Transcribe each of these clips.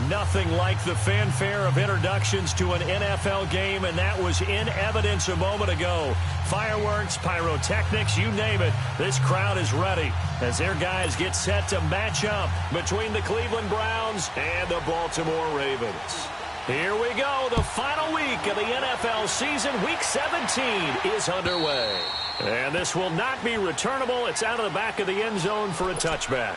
Nothing like the fanfare of introductions to an NFL game, and that was in evidence a moment ago. Fireworks, pyrotechnics, you name it. This crowd is ready as their guys get set to match up between the Cleveland Browns and the Baltimore Ravens. Here we go. The final week of the NFL season. Week 17 is underway. And this will not be returnable. It's out of the back of the end zone for a touchback.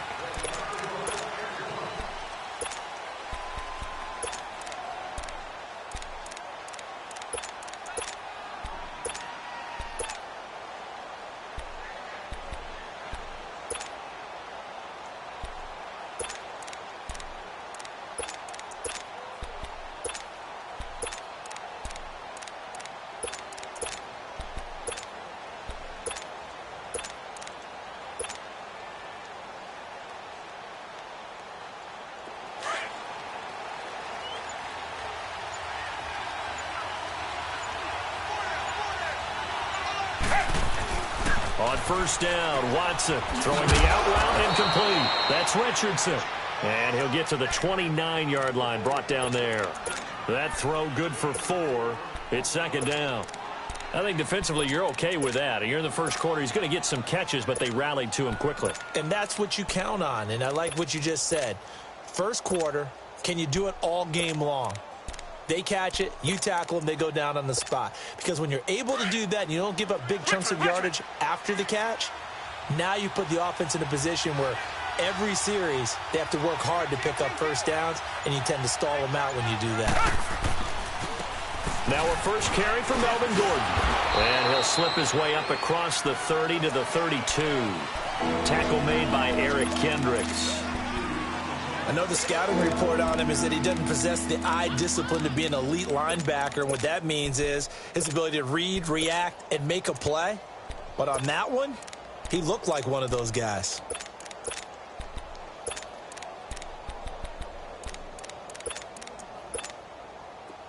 On first down, Watson throwing the out route incomplete. That's Richardson. And he'll get to the 29-yard line, brought down there. That throw good for 4. It's second down. I think defensively you're okay with that. You're in the first quarter. He's going to get some catches, but they rallied to him quickly. And that's what you count on, and I like what you just said. First quarter, can you do it all game long? They catch it, you tackle them, they go down on the spot. Because when you're able to do that and you don't give up big chunks of yardage after the catch, now you put the offense in a position where every series they have to work hard to pick up first downs, and you tend to stall them out when you do that. Now a first carry from Melvin Gordon. And he'll slip his way up across the 30 to the 32. Tackle made by Eric Kendricks. I know the scouting report on him is that he doesn't possess the eye discipline to be an elite linebacker. And what that means is his ability to read, react, and make a play. But on that one, he looked like one of those guys.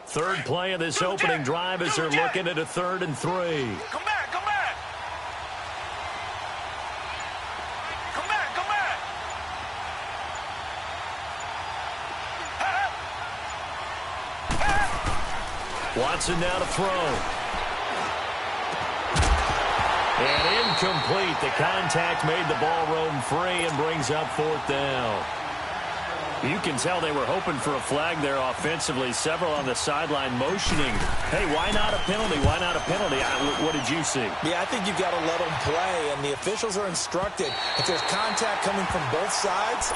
Third play of this opening drive as they're looking at a 3rd and 3. Come back, come back. Come back, come back. Watson now to throw. And incomplete. The contact made the ball roam free and brings up 4th down. You can tell they were hoping for a flag there offensively. Several on the sideline motioning. Hey, why not a penalty? Why not a penalty? What did you see? Yeah, I think you've got to let them play, and the officials are instructed. If there's contact coming from both sides,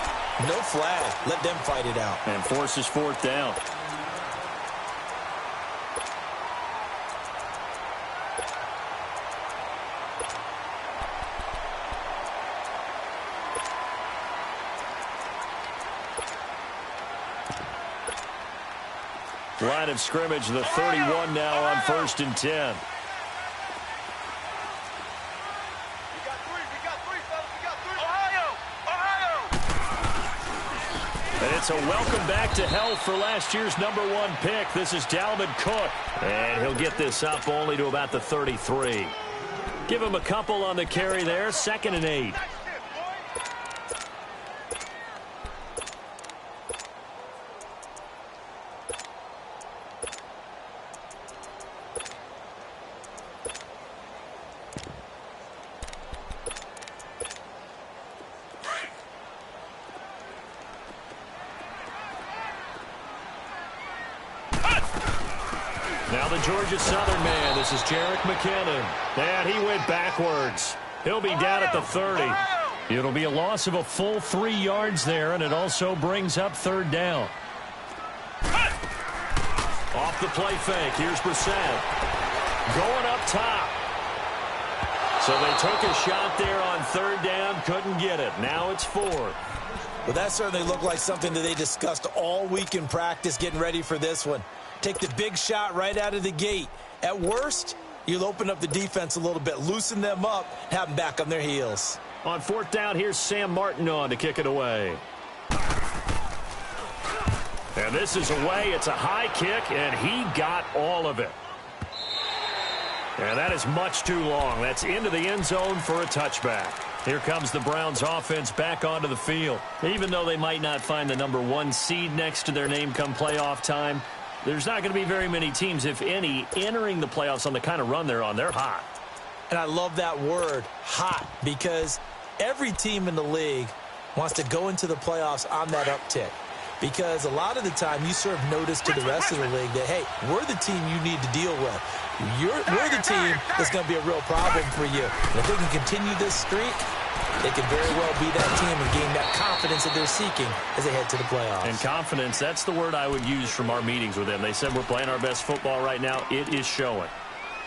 no flag. Let them fight it out. And forces 4th down. Line of scrimmage, the 31 now on 1st and 10. We got three, fellas. We got 3. Ohio! And it's a welcome back to health for last year's #1 pick. This is Dalvin Cook. And he'll get this up only to about the 33. Give him a couple on the carry there. 2nd and 8. Now the Georgia Southern man, this is Jerick McKinnon. And he went backwards. He'll be down at the 30. It'll be a loss of a full 3 yards there, and it also brings up 3rd down. Off the play fake, here's Brissett. Going up top. So they took a shot there on 3rd down, couldn't get it. Now it's 4th. Well, that certainly looked like something that they discussed all week in practice getting ready for this one. Take the big shot right out of the gate. At worst, you'll open up the defense a little bit, loosen them up, have them back on their heels. On 4th down, here's Sam Martin on to kick it away. And this is away. It's a high kick, and he got all of it. And that is much too long. That's into the end zone for a touchback. Here comes the Browns offense back onto the field. Even though they might not find the #1 seed next to their name come playoff time, there's not going to be very many teams, if any, entering the playoffs on the kind of run they're on. They're hot. And I love that word, hot, because every team in the league wants to go into the playoffs on that uptick. Because a lot of the time you serve notice to the rest of the league that, hey, we're the team you need to deal with. We're the team that's going to be a real problem for you. And if they can continue this streak, they can very well be that team and gain that confidence that they're seeking as they head to the playoffs. And confidence, that's the word I would use from our meetings with them. They said we're playing our best football right now. It is showing.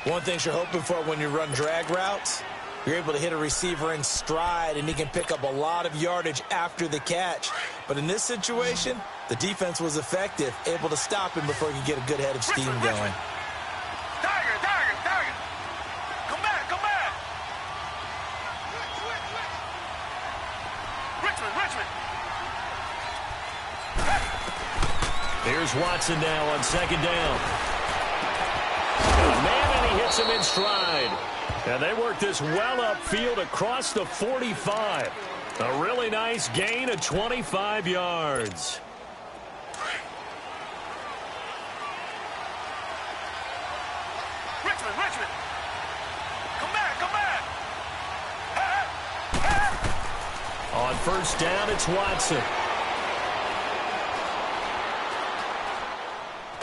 One thing you're hoping for when you run drag routes, you're able to hit a receiver in stride, and he can pick up a lot of yardage after the catch. But in this situation, the defense was effective, able to stop him before he could get a good head of steam going. Tiger. Come back. Richmond. Here's Watson now on second down. And he hits him in stride. And they work this well upfield across the 45. A really nice gain of 25 yards. Richmond. Come back. On first down, it's Watson.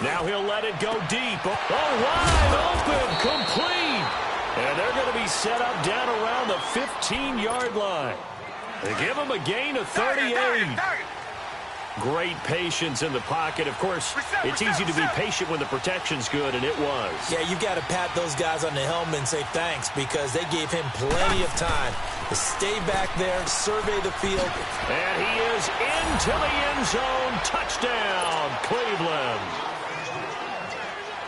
Now he'll let it go deep. Oh, wide open, complete. And they're going to be set up down around the 15-yard line. They give him a gain of 38. Great patience in the pocket. Of course, it's easy to be patient when the protection's good, and it was. Yeah, you've got to pat those guys on the helmet and say thanks, because they gave him plenty of time to stay back there, survey the field. And he is into the end zone. Touchdown, Cleveland.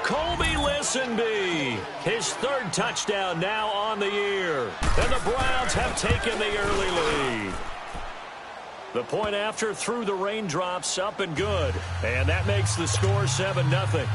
Colby Listenby, his third touchdown now on the year. And the Browns have taken the early lead. The point after through the raindrops, up and good. And that makes the score 7-0.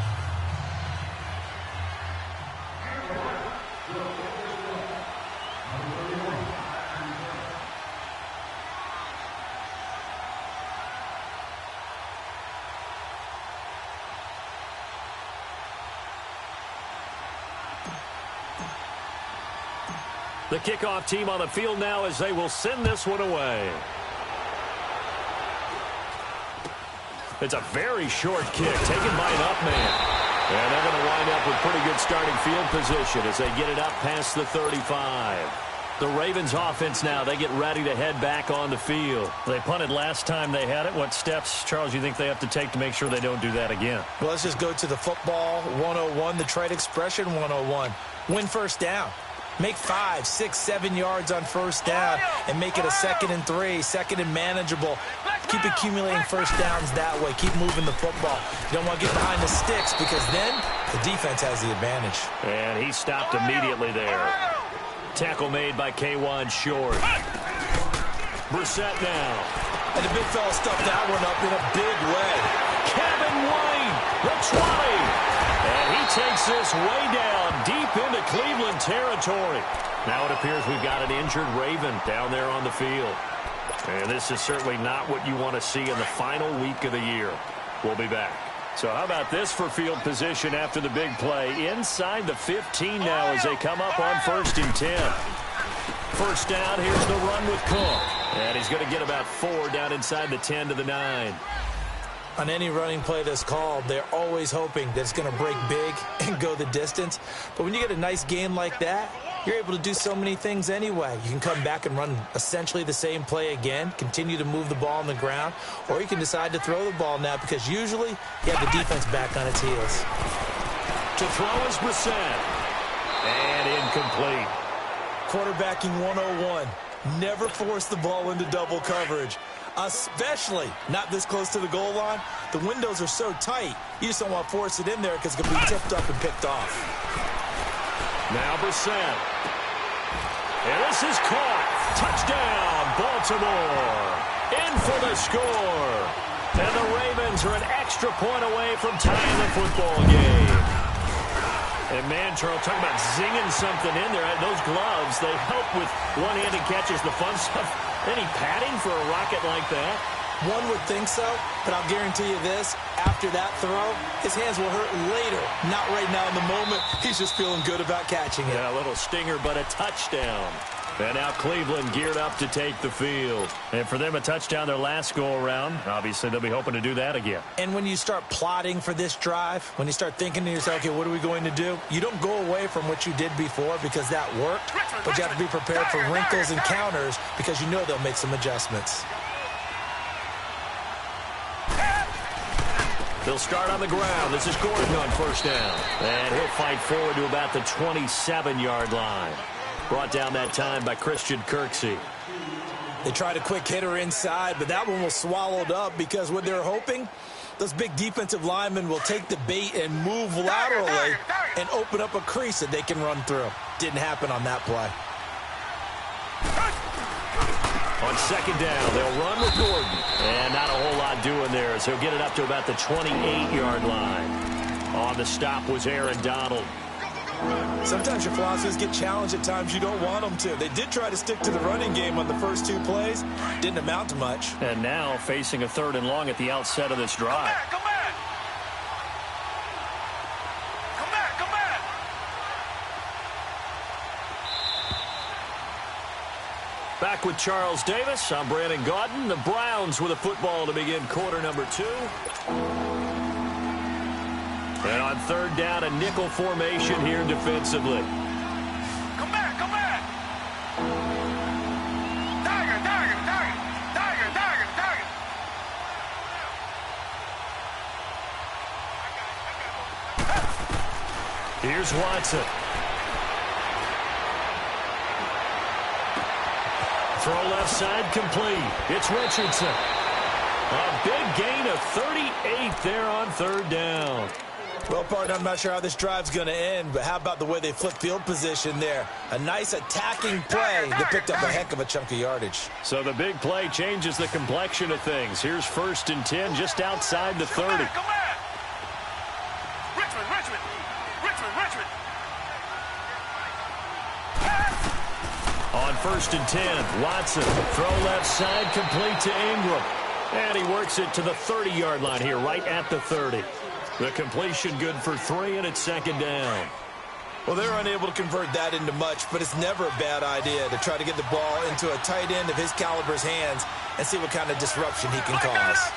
The kickoff team on the field now as they will send this one away. It's a very short kick taken by an up man. And they're going to wind up with pretty good starting field position as they get it up past the 35. The Ravens offense now, they get ready to head back on the field. They punted last time they had it. What steps, Charles, you think they have to take to make sure they don't do that again? Well, let's just go to the football 101, the trade expression 101. Win first down. Make 5, 6, 7 yards on first down and make it a 2nd and 3, 2nd and manageable. Keep accumulating first downs that way. Keep moving the football. You don't want to get behind the sticks because then the defense has the advantage. And he stopped immediately there. Tackle made by K'Wan Short. Brissett now. And the big fella stuffed that one up in a big way. Kevin White, the 20. And he takes this way down deep into Cleveland territory. Now it appears we've got an injured Raven down there on the field. And this is certainly not what you want to see in the final week of the year. We'll be back. So how about this for field position after the big play? Inside the 15 now as they come up on 1st and 10. First down, here's the run with Cook. And he's going to get about 4 down inside the 10 to the 9. On any running play that's called, they're always hoping that it's going to break big and go the distance. But when you get a nice game like that, you're able to do so many things anyway. You can come back and run essentially the same play again, continue to move the ball on the ground, or you can decide to throw the ball now because usually you have the defense back on its heels. To throw is Brissett. And incomplete. Quarterbacking 101. Never force the ball into double coverage, especially not this close to the goal line. The windows are so tight, you just don't want to force it in there because it can be tipped up and picked off. Now Brissett. And this is caught. Touchdown, Baltimore. In for the score. And the Ravens are an extra point away from tying the football game. And man, Charles, talking about zinging something in there. Those gloves, they help with one-handed catches, the fun stuff. Any padding for a rocket like that? One would think so, but I'll guarantee you this. After that throw, his hands will hurt later. Not right now in the moment. He's just feeling good about catching it. Yeah, a little stinger, but a touchdown. And now Cleveland geared up to take the field. And for them, a touchdown their last go-around. Obviously, they'll be hoping to do that again. And when you start plotting for this drive, when you start thinking to yourself, okay, what are we going to do? You don't go away from what you did before because that worked, but you have to be prepared for wrinkles and counters because you know they'll make some adjustments. They'll start on the ground. This is Gordon on first down. And he'll fight forward to about the 27-yard line. Brought down that time by Christian Kirksey. They tried a quick hitter inside, but that one was swallowed up because what they're hoping, those big defensive linemen will take the bait and move laterally and open up a crease that they can run through. Didn't happen on that play. On second down, they'll run with Gordon. And not a whole lot doing there as he'll get it up to about the 28-yard line. On the stop was Aaron Donald. Sometimes your philosophies get challenged at times you don't want them to. They did try to stick to the running game on the first two plays. Didn't amount to much. And now facing a 3rd and long at the outset of this drive. Come back! Come back! Come back! Back with Charles Davis. I'm Brandon Gaudin. The Browns with a football to begin quarter number 2. And on 3rd down, a nickel formation here defensively. Come back! Come back! Tiger! Tiger! Tiger! Tiger! Tiger! Tiger! Here's Watson. Throw left side complete. It's Richardson. A big gain of 38 there on 3rd down. Well, partner, I'm not sure how this drive's going to end, but how about the way they flip field position there? A nice attacking play that picked up a heck of a chunk of yardage. So the big play changes the complexion of things. Here's 1st and 10 just outside the 30. Come back! Richmond! Richmond! Richmond! Richmond! On 1st and 10, Watson. Throw left side complete to Ingram. And he works it to the 30-yard line here, right at the 30. The completion good for 3, and it's 2nd down. Well, they're unable to convert that into much, but it's never a bad idea to try to get the ball into a tight end of his caliber's hands and see what kind of disruption he can cause.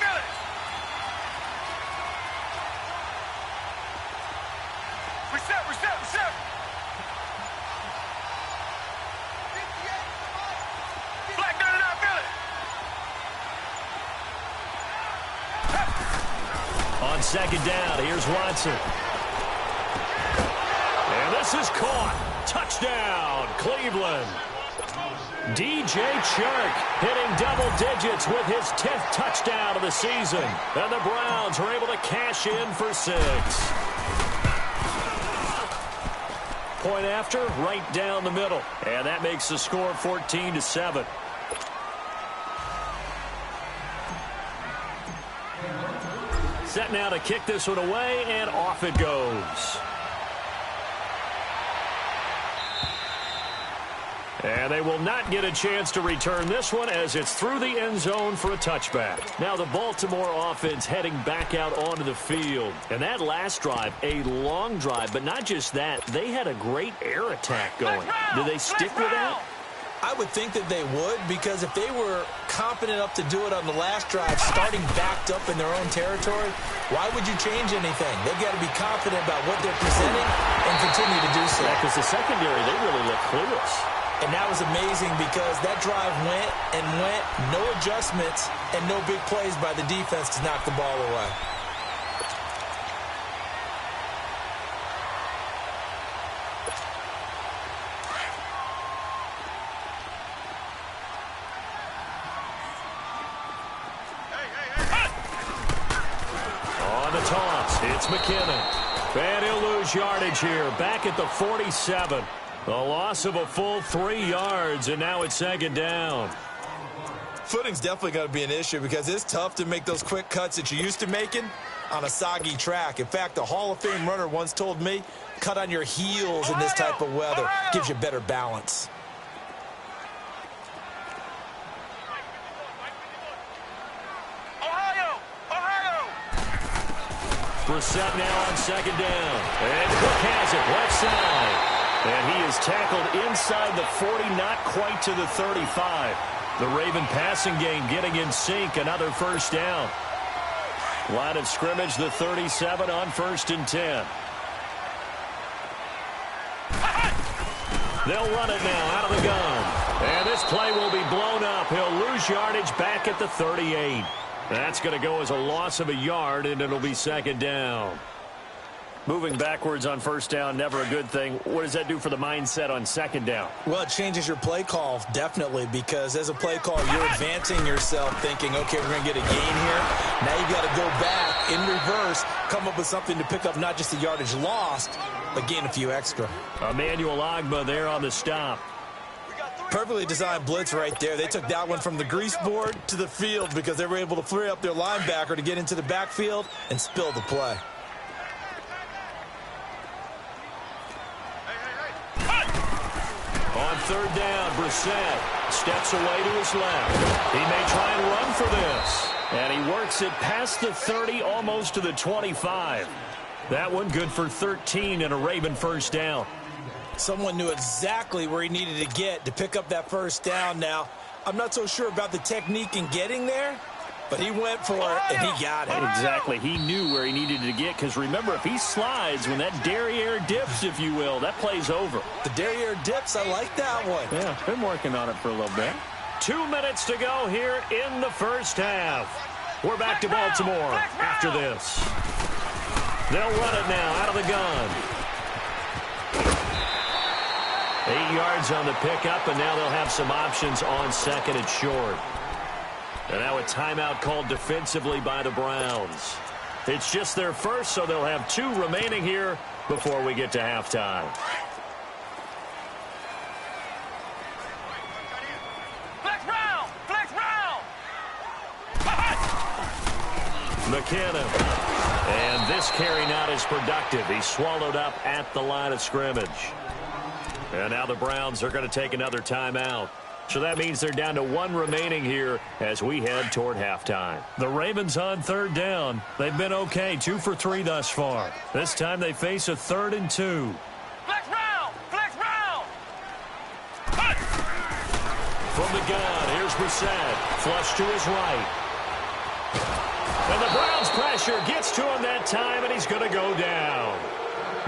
Reset! Reset! Reset! Black, no, no, feel it! On 2nd down, here's Watson. And this is caught. Touchdown, Cleveland. DJ Chark hitting double digits with his 10th touchdown of the season. And the Browns are able to cash in for 6. Point after, right down the middle. And that makes the score 14-7. Set now to kick this one away, and off it goes. And they will not get a chance to return this one as it's through the end zone for a touchback. Now the Baltimore offense heading back out onto the field. And that last drive, a long drive, but not just that. They had a great air attack going. Do they stick with that? I would think that they would, because if they were confident enough to do it on the last drive, starting backed up in their own territory, why would you change anything? They've got to be confident about what they're presenting and continue to do so. Yeah, because the secondary, they really look clueless. And that was amazing because that drive went and went, no adjustments and no big plays by the defense to knock the ball away. It's McKinnon. And he'll lose yardage here. Back at the 47. A loss of a full 3 yards, and now it's 2nd down. Footing's definitely going to be an issue because it's tough to make those quick cuts that you're used to making on a soggy track. In fact, a Hall of Fame runner once told me, cut on your heels in this type of weather. Gives you better balance. Brissett now on second down. And Cook has it left side. And he is tackled inside the 40, not quite to the 35. The Raven passing game getting in sync. Another first down. Line of scrimmage, the 37 on 1st and 10. They'll run it now out of the gun. And this play will be blown up. He'll lose yardage back at the 38. That's going to go as a loss of a yard, and it'll be second down. Moving backwards on first down, never a good thing. What does that do for the mindset on second down? Well, it changes your play call, definitely, because as a play call, you're advancing yourself thinking, okay, we're going to get a gain here. Now you've got to go back in reverse, come up with something to pick up not just the yardage lost, but gain a few extra. Emmanuel Ogbah there on the stop. Perfectly designed blitz right there. They took that one from the grease board to the field because they were able to free up their linebacker to get into the backfield and spill the play. On third down, Brissett steps away to his left. He may try and run for this. And he works it past the 30, almost to the 25. That one good for 13 and a Raven first down. Someone knew exactly where he needed to get to pick up that first down now. I'm not so sure about the technique in getting there, but he went for it, and he got it. Exactly. He knew where he needed to get, because remember, if he slides, when that derriere dips, if you will, that play's over. The derriere dips, I like that one. Yeah, been working on it for a little bit. 2 minutes to go here in the first half. We're back to Baltimore after this. They'll run it now out of the gun. 8 yards on the pickup, and now they'll have some options on second and short. And now a timeout called defensively by the Browns. It's just their first, so they'll have 2 remaining here before we get to halftime. Flex round! McKinnon. And this carry not as productive. He's swallowed up at the line of scrimmage. And now the Browns are going to take another timeout. So that means they're down to 1 remaining here as we head toward halftime. The Ravens on third down. They've been okay, 2 for 3 thus far. This time they face a 3rd and 2. Flex round! From the gun, here's Brissett. Flush to his right. And the Browns pressure gets to him that time, and he's going to go down.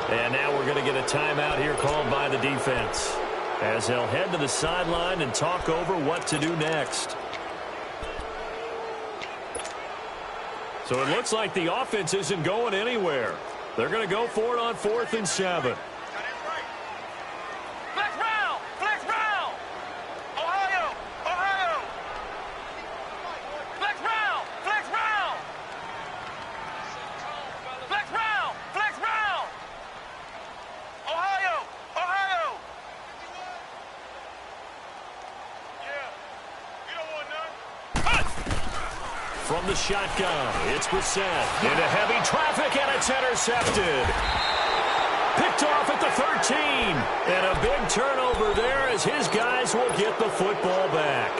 And now we're going to get a timeout here called by the defense, as they'll head to the sideline and talk over what to do next. So it looks like the offense isn't going anywhere. They're going to go for it on 4th and 7. Flex round! Ohio! Flex round! Ohio! Yeah, you don't want none. From the shotgun, it's Brissett into heavy traffic, and it's intercepted. Picked off at the 13. And a big turnover there as his guys will get the football back.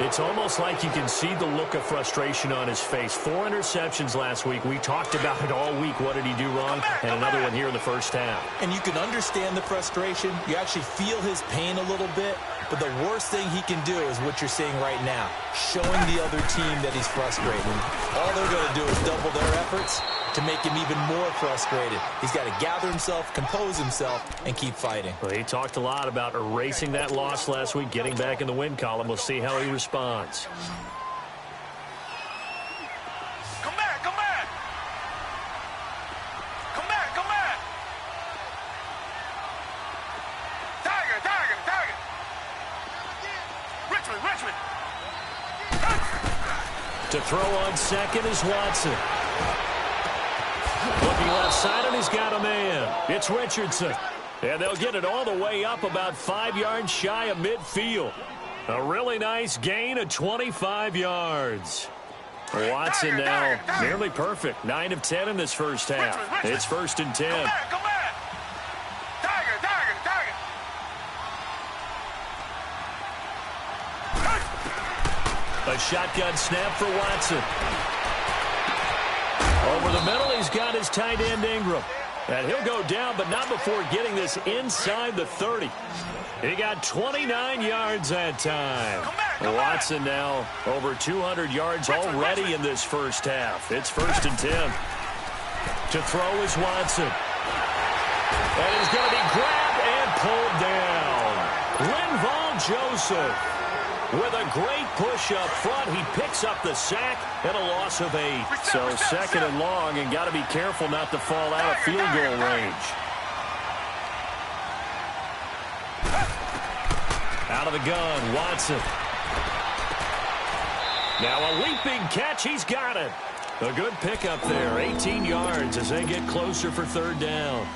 It's almost like you can see the look of frustration on his face. 4 interceptions last week. We talked about it all week. What did he do wrong? And another one here in the first half. And you can understand the frustration. You actually feel his pain a little bit. But the worst thing he can do is what you're seeing right now, showing the other team that he's frustrated. All they're going to do is double their efforts to make him even more frustrated. He's got to gather himself, compose himself, and keep fighting. Well, he talked a lot about erasing that loss last week, getting back in the win column. We'll see how he responds. Come back! Target! Richmond! To throw on second is Watson. Looking left side, and he's got a man. It's Richardson. And they'll get it all the way up about 5 yards shy of midfield. A really nice gain of 25 yards. Watson now nearly perfect. 9 of 10 in this first half. It's 1st and 10. Come back. Tiger. A shotgun snap for Watson. Over the middle, he's got his tight end Ingram. And he'll go down, but not before getting this inside the 30. He got 29 yards that time. Watson now over 200 yards already in this first half. It's 1st and 10. To throw is Watson. And he's going to be grabbed and pulled down. Linval Joseph with a great push up front. He picks up the sack and a loss of 8. So 2nd and long, and got to be careful not to fall out of field goal range. Out of the gun, Watson. Now a leaping catch. He's got it. A good pickup there. 18 yards as they get closer for 3rd down.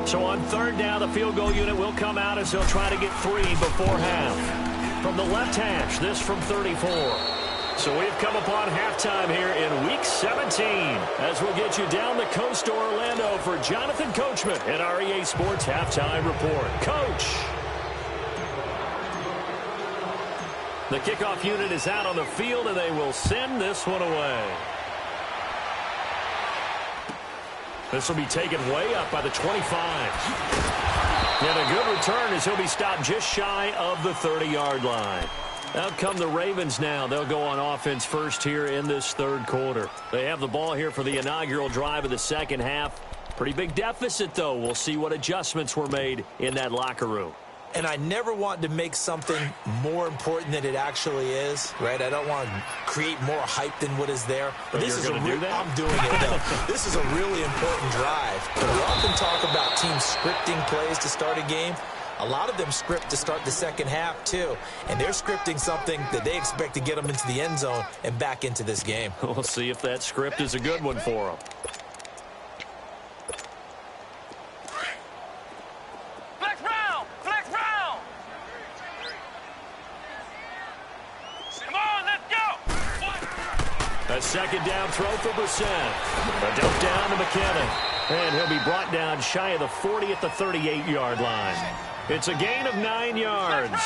So on 3rd down, the field goal unit will come out as they'll try to get 3 before half. From the left hash, this from 34. So we've come upon halftime here in Week 17 as we'll get you down the coast to Orlando for Jonathan Coachman at our EA Sports Halftime Report. Coach. The kickoff unit is out on the field, and they will send this one away. This will be taken way up by the 25. And a good return as he'll be stopped just shy of the 30-yard line. Out come the Ravens now. They'll go on offense first here in this 3rd quarter. They have the ball here for the inaugural drive of the 2nd half. Pretty big deficit, though. We'll see what adjustments were made in that locker room. And I never want to make something more important than it actually is, right? I don't want to create more hype than what is there. But this is I'm doing it, though. This is a really important drive. And we often talk about teams scripting plays to start a game. A lot of them script to start the 2nd half, too. And they're scripting something that they expect to get them into the end zone and back into this game. We'll see if that script is a good one for them. A 2nd down throw for Brissett. A dump down to McKinnon. And he'll be brought down shy of the 40 at the 38-yard line. It's a gain of 9 yards.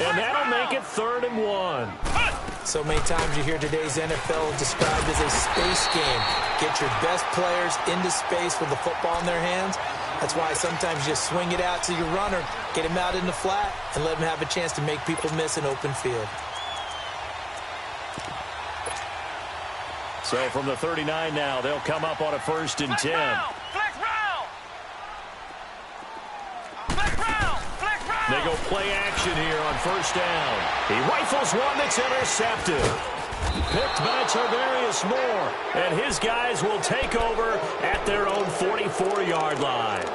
And that'll make it 3rd and 1. So many times you hear today's NFL described as a space game. Get your best players into space with the football in their hands. That's why sometimes you just swing it out to your runner, get him out in the flat, and let him have a chance to make people miss an open field. So from the 39 now, they'll come up on a 1st and 10. They go play action here on 1st down. He rifles one that's intercepted. Picked by Tarvarius Moore. And his guys will take over at their own 44-yard line.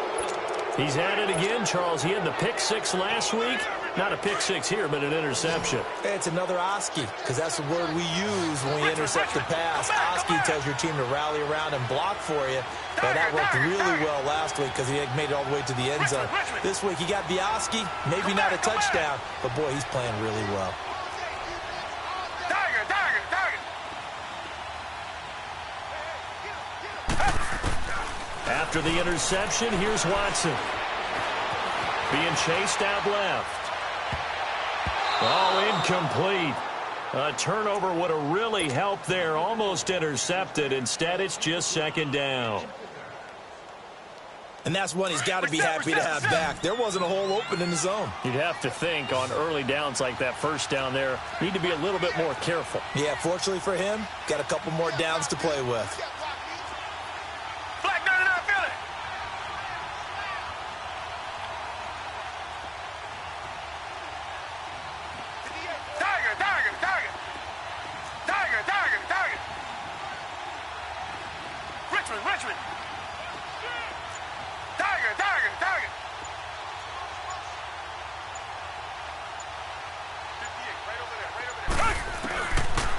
He's at it again, Charles. He had the pick 6 last week. Not a pick 6 here, but an interception. It's another Oski, because that's the word we use when we intercept the pass. Oski tells your team to rally around and block for you. But that worked really well last week because he made it all the way to the end zone. This week he got the Oski, maybe not a touchdown, but boy, he's playing really well. After the interception, here's Watson. Being chased out left. Oh, incomplete. A turnover would have really helped there. Almost intercepted. Instead, it's just 2nd down. And that's one he's got to be happy to have back. There wasn't a hole open in the zone. You'd have to think on early downs like that 1st down there, need to be a little bit more careful. Yeah, fortunately for him, got a couple more downs to play with. Richmond. Tiger.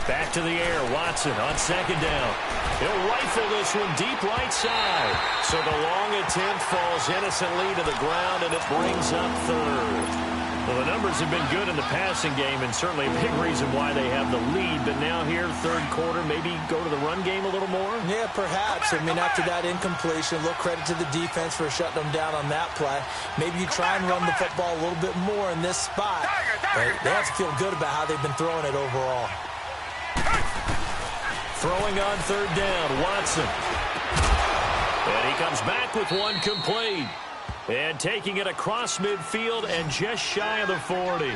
Back to the air, Watson on 2nd down. He'll rifle this one deep right side. So the long attempt falls innocently to the ground, and it brings up 3rd. Well, the numbers have been good in the passing game, and certainly a big reason why they have the lead. But now here, third quarter, maybe go to the run game a little more? Yeah, perhaps. I mean, after that incompletion, a little credit to the defense for shutting them down on that play. Maybe you try and run the football a little bit more in this spot. But they have to feel good about how they've been throwing it overall. Throwing on third down, Watson. And he comes back with one complete. And taking it across midfield and just shy of the 40.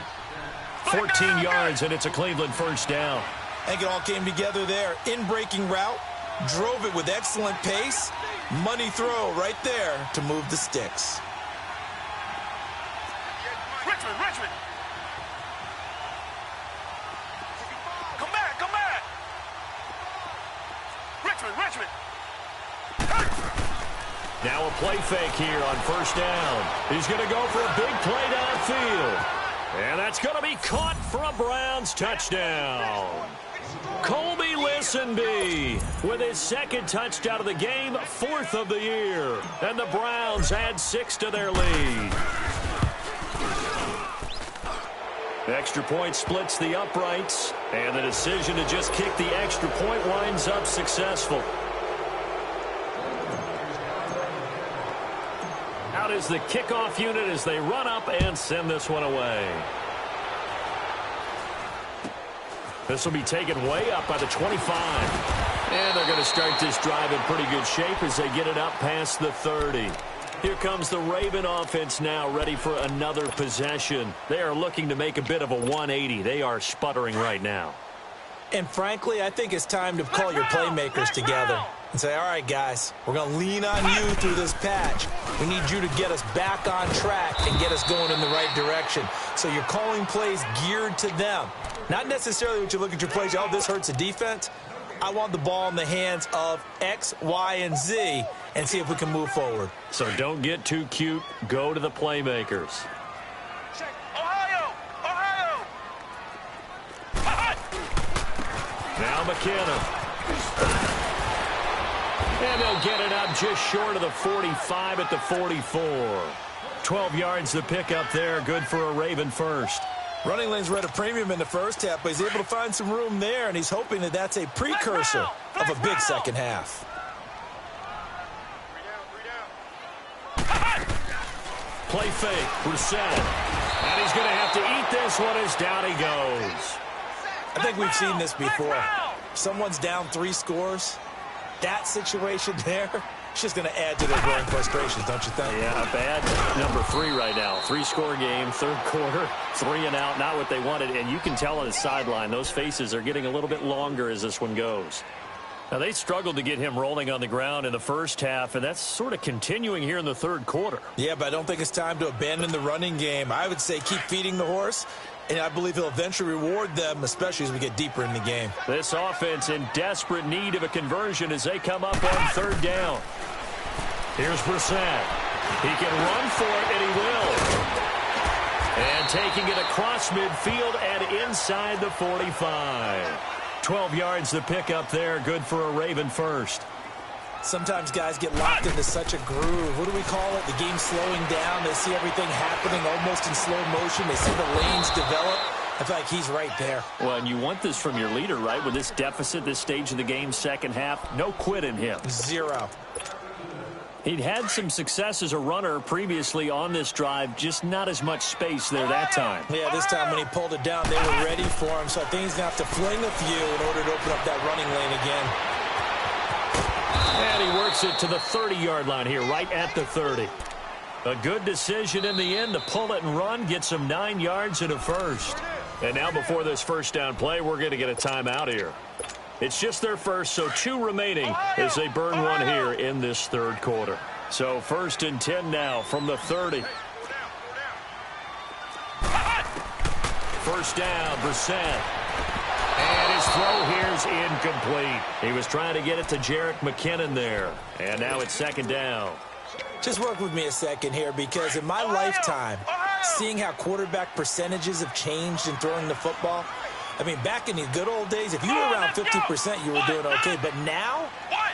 14 yards, and it's a Cleveland first down. I think it all came together there. In-breaking route, drove it with excellent pace. Money throw right there to move the sticks. Richmond. Come back. Richmond. Now a play fake here on first down. He's going to go for a big play downfield. And that's going to be caught for a Browns touchdown. Colby Listenby with his second touchdown of the game, fourth of the year. And the Browns add 6 to their lead. Extra point splits the uprights. And the decision to just kick the extra point winds up successful. Out is the kickoff unit as they run up and send this one away. This will be taken way up by the 25. And they're going to start this drive in pretty good shape as they get it up past the 30. Here comes the Raven offense now, ready for another possession. They are looking to make a bit of a 180. They are sputtering right now. And frankly, I think it's time to call your playmakers together and say, all right, guys, we're going to lean on you through this patch. We need you to get us back on track and get us going in the right direction. So you're calling plays geared to them. Not necessarily what you look at your plays, oh, this hurts the defense. I want the ball in the hands of X, Y, and Z and see if we can move forward. So don't get too cute. Go to the playmakers. Ohio! Now McKinnon. And they'll get it up just short of the 45 at the 44. 12 yards to pick up there. Good for a Raven first. Running lanes were at a premium in the first half, but he's able to find some room there, and he's hoping that that's a precursor of a big second half. Play fake, Brissett. And he's going to have to eat this one as down he goes. I think we've seen this before. Someone's down 3 scores. That situation there, it's just going to add to their growing frustrations, don't you think? Yeah, a bad number 3 right now. 3-score game, third quarter, 3 and out, not what they wanted. And you can tell on the sideline, those faces are getting a little bit longer as this one goes. Now, they struggled to get him rolling on the ground in the first half, and that's sort of continuing here in the third quarter. Yeah, but I don't think it's time to abandon the running game. I would say keep feeding the horse, and I believe he'll eventually reward them, especially as we get deeper in the game. This offense in desperate need of a conversion as they come up on third down. Here's Brissett. He can run for it, and he will. And taking it across midfield and inside the 45. 12 yards to pick up there. Good for a Raven first. Sometimes guys get locked into such a groove. What do we call it? The game slowing down. They see everything happening almost in slow motion. They see the lanes develop. I feel like he's right there. Well, and you want this from your leader, right? With this deficit, this stage of the game, second half, no quit in him. 0. He'd had some success as a runner previously on this drive, just not as much space there that time. Yeah, this time when he pulled it down, they were ready for him. So I think he's going to have to fling a few in order to open up that running lane again. And he works it to the 30-yard line here, right at the 30. A good decision in the end to pull it and run, get some 9 yards and a first. And now before this first down play, we're going to get a timeout here. It's just their first, so 2 remaining as they burn one here in this third quarter. So 1st and 10 now from the 30. First down, Brissett. And his throw here is incomplete. He was trying to get it to Jerick McKinnon there. And now it's 2nd down. Just work with me a second here, because in my lifetime, seeing how quarterback percentages have changed in throwing the football, I mean, back in the good old days, if you were around 50%, you were doing okay. But now,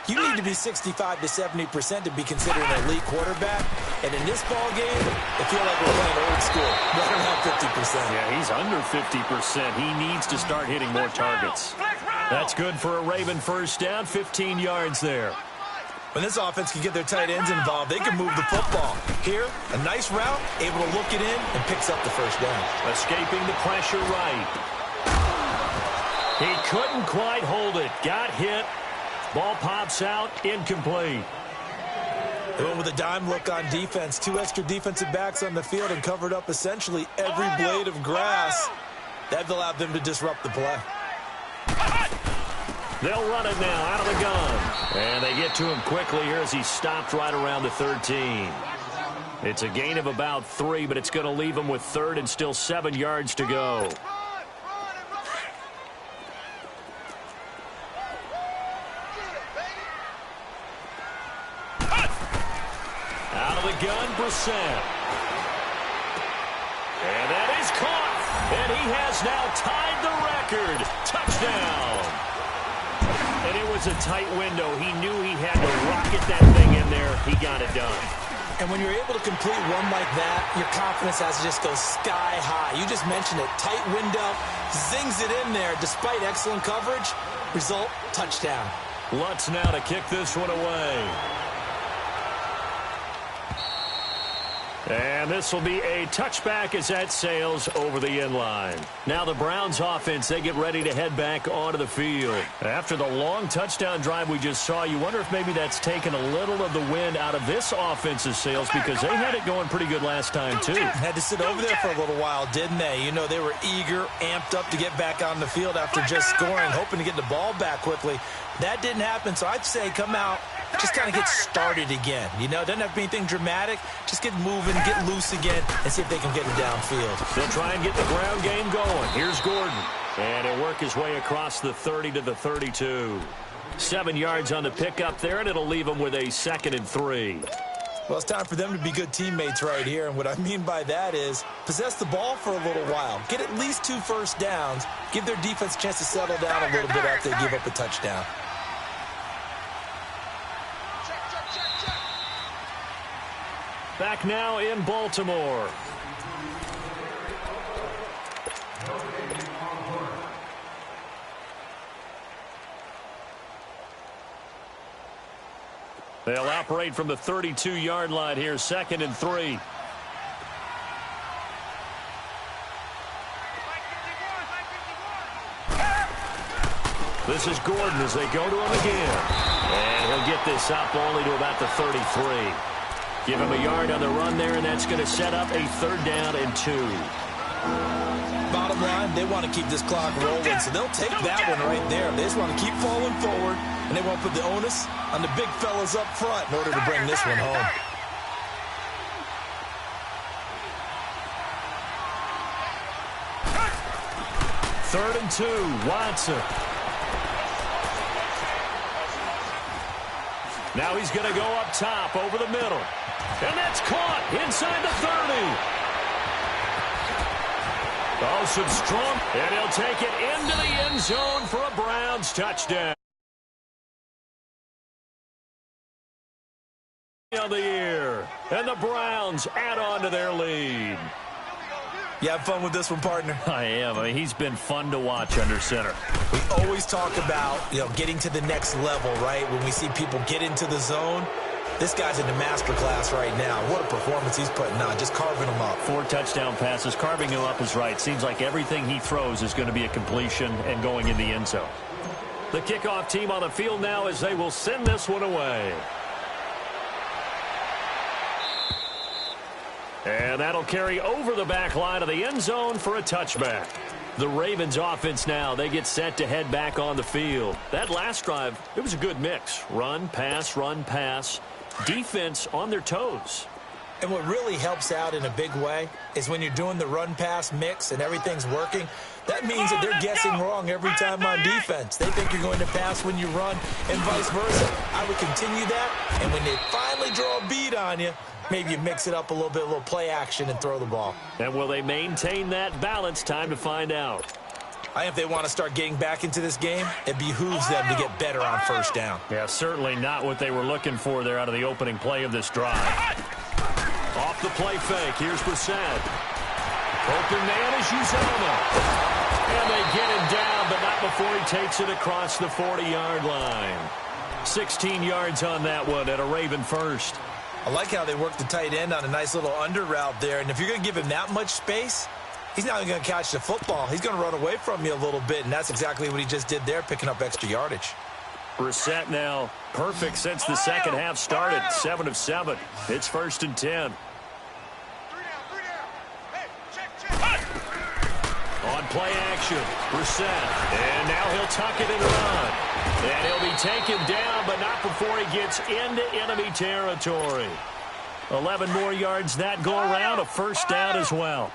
You need to be 65 to 70% to be considered an elite quarterback. And in this ball game, I feel like we're playing old school, right around 50%. Yeah, he's under 50%. He needs to start hitting more targets. That's good for a Raven first down, 15 yards there. When this offense can get their tight ends involved, they can move the football. Here, a nice route, able to look it in, and picks up the first down. Escaping the pressure right. He couldn't quite hold it. Got hit. Ball pops out, incomplete. They went with a dime look on defense. 2 extra defensive backs on the field and covered up essentially every blade of grass. That allowed them to disrupt the play. They'll run it now out of the gun. And they get to him quickly here as he's stopped right around the 13. It's a gain of about 3, but it's going to leave him with 3rd and still 7 yards to go. Out of the gun, Brissett. And that is caught. And he has now tied the record. Touchdown. And it was a tight window. He knew he had to rocket that thing in there. He got it done. And when you're able to complete one like that, your confidence has to just go sky high. You just mentioned it. Tight window, zings it in there despite excellent coverage. Result, touchdown. Lutz now to kick this one away. And this will be a touchback as that sails over the end line. Now the Browns offense, they get ready to head back onto the field. After the long touchdown drive we just saw, you wonder if maybe that's taken a little of the wind out of this offense's sails because they had it going pretty good last time too. Had to sit over there for a little while, didn't they? You know, they were eager, amped up to get back on the field after just scoring, hoping to get the ball back quickly. That didn't happen, so I'd say come out, just kind of get started again. You know, doesn't have to be anything dramatic. Just get moving, get loose again, and see if they can get it downfield. They'll try and get the ground game going. Here's Gordon. And he'll work his way across the 30 to the 32. 7 yards on the pickup there, and it'll leave him with a 2nd and 3. Well, it's time for them to be good teammates right here, and what I mean by that is possess the ball for a little while. Get at least 2 first downs. Give their defense a chance to settle down a little bit after they give up a touchdown. Back now in Baltimore. They'll operate from the 32-yard line here, 2nd and 3. This is Gordon as they go to him again. And he'll get this up only to about the 33. Give him a yard on the run there, and that's going to set up a 3rd down and 2. Bottom line, they want to keep this clock rolling, so they'll take that one right there. They just want to keep falling forward, and they won't put the onus on the big fellas up front in order to bring this one home. Third and 2, Watson. Now he's going to go up top over the middle. And that's caught inside the 30. Oh, some strong. And he'll take it into the end zone for a Browns touchdown. On the year. And the Browns add on to their lead. You have fun with this one, partner? I am. I mean, he's been fun to watch under center. We always talk about, getting to the next level, right? When we see people get into the zone, this guy's in the master class right now. What a performance he's putting on, just carving them up. 4 touchdown passes. Carving him up is right. Seems like everything he throws is going to be a completion and going in the end zone. The kickoff team on the field now as they will send this one away. And that'll carry over the back line of the end zone for a touchback. The Ravens offense now, they get set to head back on the field. That last drive, it was a good mix. Run, pass, defense on their toes. And what really helps out in a big way is when you're doing the run-pass mix and everything's working, that means that they're guessing wrong every time on defense. They think you're going to pass when you run and vice versa. I would continue that, and when they finally draw a beat on you, maybe you mix it up a little play action and throw the ball. And will they maintain that balance? Time to find out. I think if they want to start getting back into this game, it behooves them to get better on first down. Yeah, certainly not what they were looking for there out of the opening play of this drive. Off the play fake, here's Brissett. Open man is Uzoma. And they get him down, but not before he takes it across the 40-yard line. 16 yards on that one at a Raven first. I like how they work the tight end on a nice little under route there. And if you're going to give him that much space, he's not going to catch the football. He's going to run away from you a little bit, and that's exactly what he just did there, picking up extra yardage. Brissett now perfect since the second half started. 7 of 7. It's 1st and 10. On play action, Brissett. And now he'll tuck it and run. And he'll be taken down, but not before he gets into enemy territory. 11 more yards that go around, a first down as well.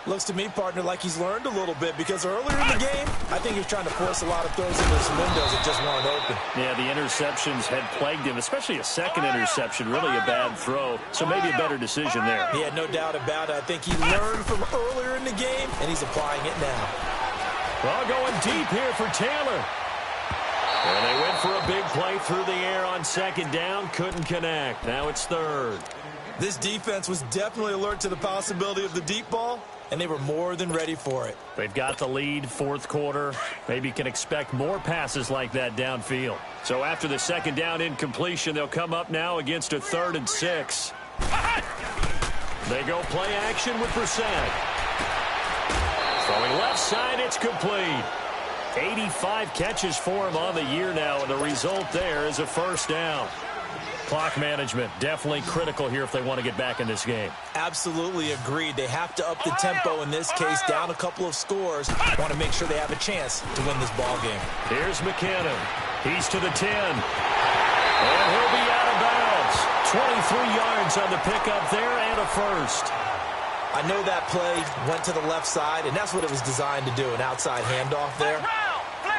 Looks to me, partner, like he's learned a little bit because earlier in the game, I think he was trying to force a lot of throws into some windows that just weren't open. Yeah, the interceptions had plagued him, especially a second interception, really a bad throw. So maybe a better decision there. Yeah, no doubt about it. I think he learned from earlier in the game, and he's applying it now. Well, going deep here for Taylor. And they went for a big play through the air on second down, couldn't connect. Now it's 3rd. This defense was definitely alert to the possibility of the deep ball, and they were more than ready for it. They've got the lead, 4th quarter. Maybe can expect more passes like that downfield. So after the second down incompletion, they'll come up now against a 3rd and 6. They go play action with Brissett. Throwing left side, it's complete. 85 catches for him on the year now, and the result there is a first down. Clock management definitely critical here if they want to get back in this game. Absolutely agreed. They have to up the tempo in this case, down a couple of scores. Want to make sure they have a chance to win this ball game. Here's McKinnon. He's to the 10. And he'll be out of bounds. 23 yards on the pickup there and a first. I know that play went to the left side, and that's what it was designed to do, an outside handoff there.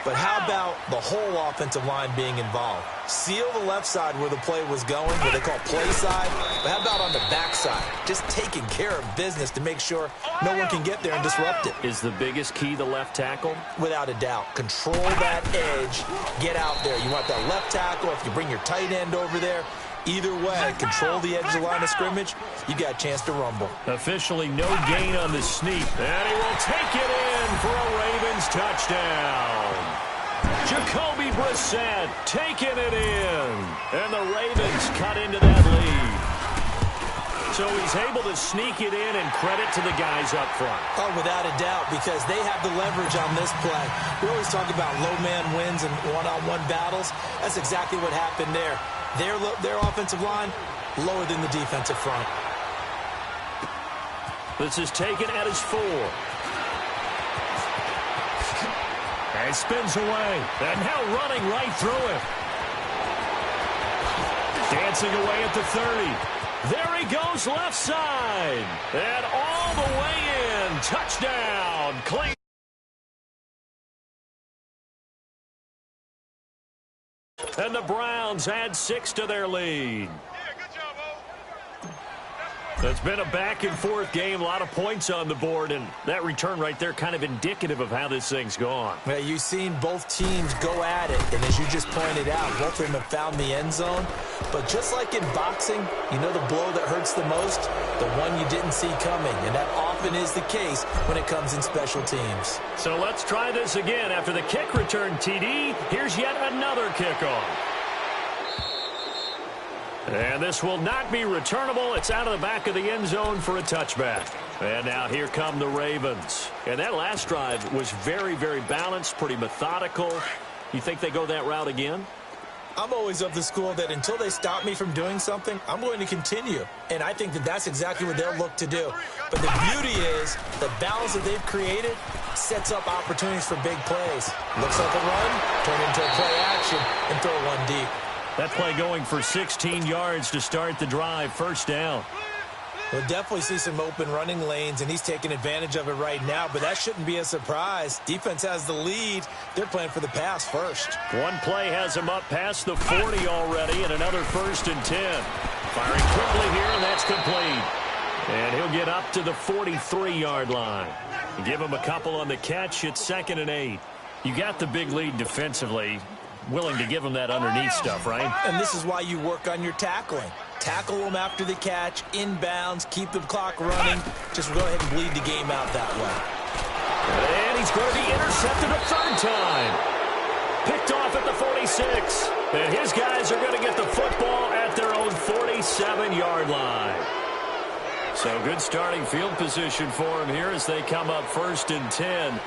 But how about the whole offensive line being involved? Seal the left side where the play was going, what they call play side. But how about on the back side? Just taking care of business to make sure no one can get there and disrupt it. Is the biggest key the left tackle? Without a doubt. Control that edge. Get out there. You want that left tackle. If you bring your tight end over there, either way, control the edge of the line of scrimmage, you got a chance to rumble. Officially no gain on the sneak. And he will take it in for a Ravens touchdown. Jacoby Brissett taking it in. And the Ravens cut into that lead. So he's able to sneak it in, and credit to the guys up front. Oh, without a doubt, because they have the leverage on this play. We always talk about low man wins and one-on-one battles. That's exactly what happened there. Their offensive line lower than the defensive front. This is taken at his 4. And spins away. And now running right through him. Dancing away at the 30. There he goes left side. And all the way in. Touchdown. Clean. And the Browns add 6 to their lead. It's been a back-and-forth game, a lot of points on the board, and that return right there kind of indicative of how this thing's gone. Well, you've seen both teams go at it, and as you just pointed out, both of them have found the end zone. But just like in boxing, you know the blow that hurts the most? The one you didn't see coming, and that often is the case when it comes in special teams. So let's try this again. After the kick return, TD, here's yet another kickoff. And this will not be returnable. It's out of the back of the end zone for a touchback. And now here come the Ravens. And that last drive was very, very balanced, pretty methodical. You think they go that route again? I'm always of the school that until they stop me from doing something, I'm going to continue. And I think that that's exactly what they'll look to do. But the beauty is the balance that they've created sets up opportunities for big plays. Looks like a run, turn into a play action, and throw one deep. That play going for 16 yards to start the drive. First down. We'll definitely see some open running lanes, and he's taking advantage of it right now, but that shouldn't be a surprise. Defense has the lead. They're playing for the pass first. One play has him up past the 40 already, and another 1st and 10. Firing quickly here, and that's complete. And he'll get up to the 43-yard line. Give him a couple on the catch. It's 2nd and 8. You got the big lead defensively. Willing to give him that underneath stuff, right? And this is why you work on your tackling. Tackle them after the catch, inbounds, keep the clock running. Just go ahead and bleed the game out that way. And he's going to be intercepted a 3rd time. Picked off at the 46. And his guys are going to get the football at their own 47-yard line. So good starting field position for him here as they come up 1st and 10.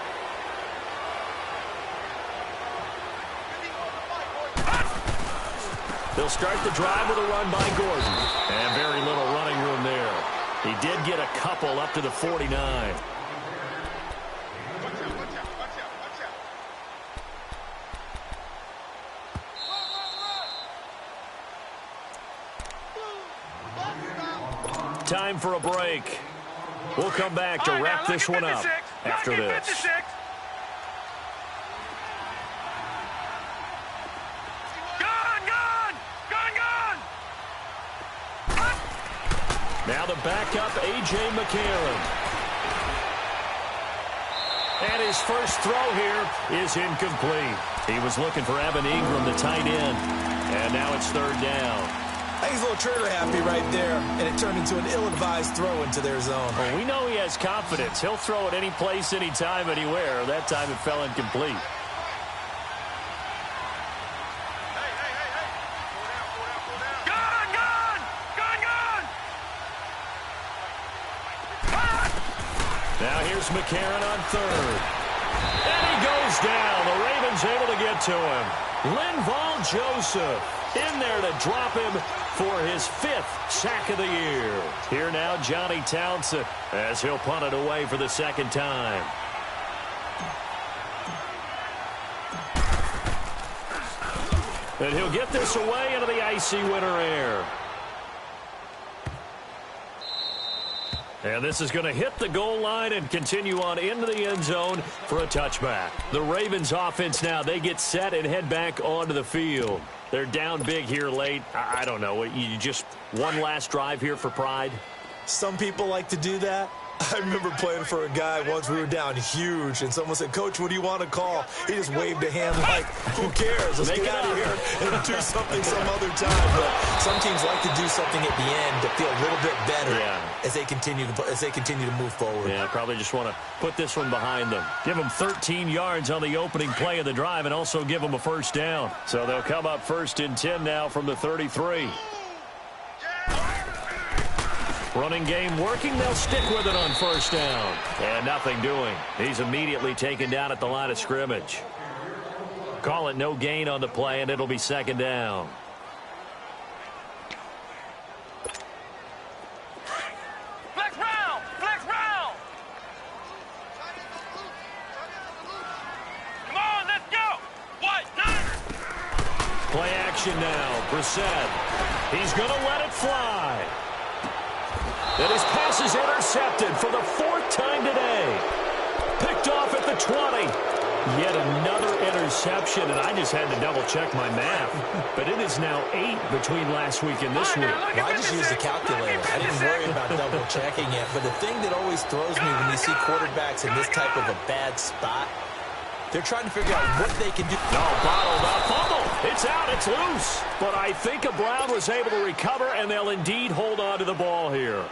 They'll start the drive with a run by Gordon. And very little running room there. He did get a couple up to the 49. Time for a break. We'll come back to wrap this one up after this. Now the backup, A.J. McCarron. And his first throw here is incomplete. He was looking for Evan Ingram, the tight end. And now it's 3rd down. I think he's a little trigger happy right there, and it turned into an ill-advised throw into their zone. Well, we know he has confidence. He'll throw it any place, anytime, anywhere. That time it fell incomplete. Now here's McCarron on 3rd. And he goes down. The Ravens able to get to him. Linval Joseph in there to drop him for his 5th sack of the year. Here now, Johnny Townsend as he'll punt it away for the 2nd time. And he'll get this away into the icy winter air. And this is going to hit the goal line and continue on into the end zone for a touchback. The Ravens offense now, they get set and head back onto the field. They're down big here late. I don't know. You just one last drive here for pride? Some people like to do that. I remember playing for a guy once. We were down huge, and someone said, "Coach, what do you want to call?" He just waved a hand like, "Who cares? Let's get out of here and do something some other time." But some teams like to do something at the end to feel a little bit better as they continue to move forward. Yeah, probably just want to put this one behind them. Give them 13 yards on the opening play of the drive, and also give them a 1st down. So they'll come up 1st and 10 now from the 33. Running game working. They'll stick with it on 1st down. And nothing doing. He's immediately taken down at the line of scrimmage. Call it no gain on the play, and it'll be 2nd down. Flex round! Flex round! Come on, let's go! Play action now. Brissett. He's going to let it fly. And his pass is intercepted for the 4th time today. Picked off at the 20. Yet another interception, and I just had to double-check my math. But it is now 8 between last week and this week. Well, I just used a calculator. I didn't worry about double-checking it. But the thing that always throws me when you see quarterbacks in this type of a bad spot, they're trying to figure out what they can do. No, bottled up. Fumble. It's out. It's loose. But I think Brown was able to recover, and they'll indeed hold on to the ball here.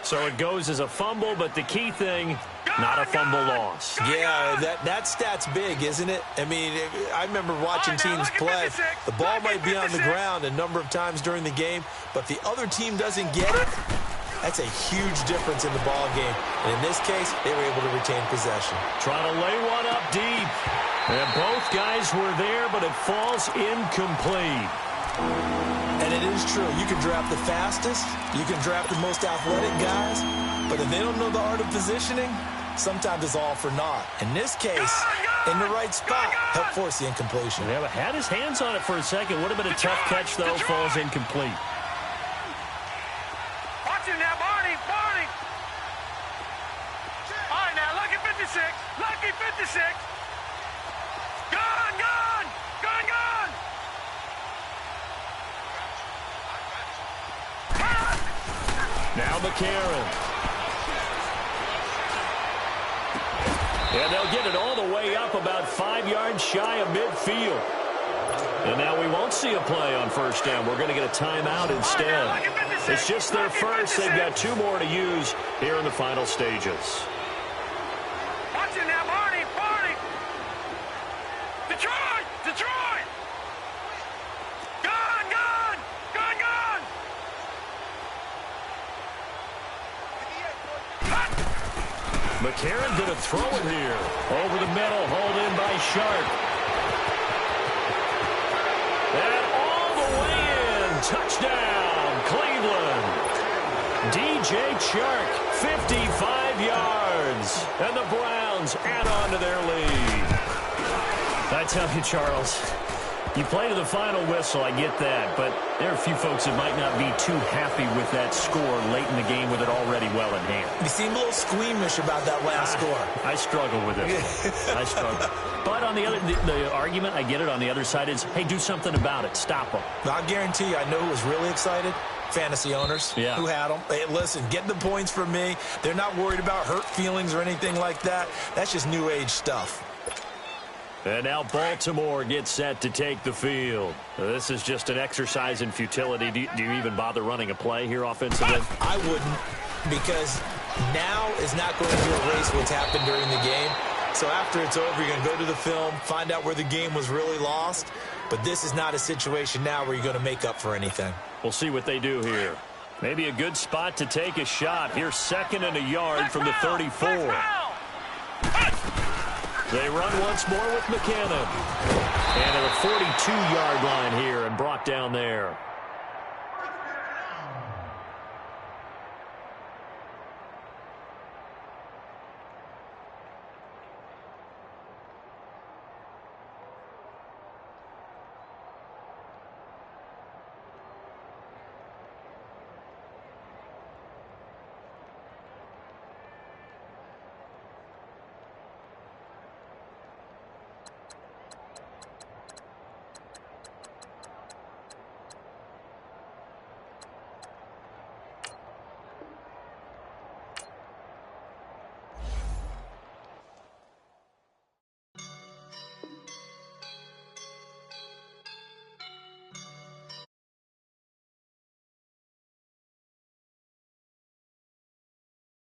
So it goes as a fumble, but the key thing, not a fumble loss. Yeah, that stat's big, isn't it? I mean, I remember watching teams play. The ball might be on the ground a number of times during the game, but the other team doesn't get it. That's a huge difference in the ball game. And in this case, they were able to retain possession. Trying to lay one up deep. And both guys were there, but it falls incomplete. And it is true. You can draft the fastest. You can draft the most athletic guys. But if they don't know the art of positioning, sometimes it's all for naught. In this case, in the right spot, helped force the incompletion. Yeah, but had his hands on it for a second. Would have been a tough catch, though. Falls incomplete. Watch him now, Barney. Barney. All right, now, lucky 56. Lucky 56. Gone, gone. Gone, gone. Now McCarron. And they'll get it all the way up about 5 yards shy of midfield. And now we won't see a play on first down. We're going to get a timeout instead. It's just their first. They've got 2 more to use here in the final stages. Watch it now, Barney, Barney. Detroit, Detroit. Gone, gone, gone, gone. McCarron going to throw it here. Over the middle, hauled in by Sharp. And all the way in. Touchdown, Cleveland. DJ Chark, 55 yards. And the Browns add on to their lead. I tell you, Charles, you play to the final whistle, I get that, but there are a few folks that might not be too happy with that score late in the game with it already well in hand. You seem a little squeamish about that last score. I struggle with it. I struggle. But on the other, the argument, I get it, on the other side is, hey, do something about it. Stop them. I guarantee you, I know who was really excited. Fantasy owners who had them. Hey, listen, get the points for me. They're not worried about hurt feelings or anything like that. That's just new age stuff. And now Baltimore gets set to take the field. This is just an exercise in futility. Do you even bother running a play here offensively? I wouldn't, because now is not going to erase what's happened during the game. So after it's over, you're going to go to the film, find out where the game was really lost. But this is not a situation now where you're going to make up for anything. We'll see what they do here. Maybe a good spot to take a shot. Here's 2nd and a yard from the 34. They run once more with McCannon. And at a 42-yard line here and brought down there.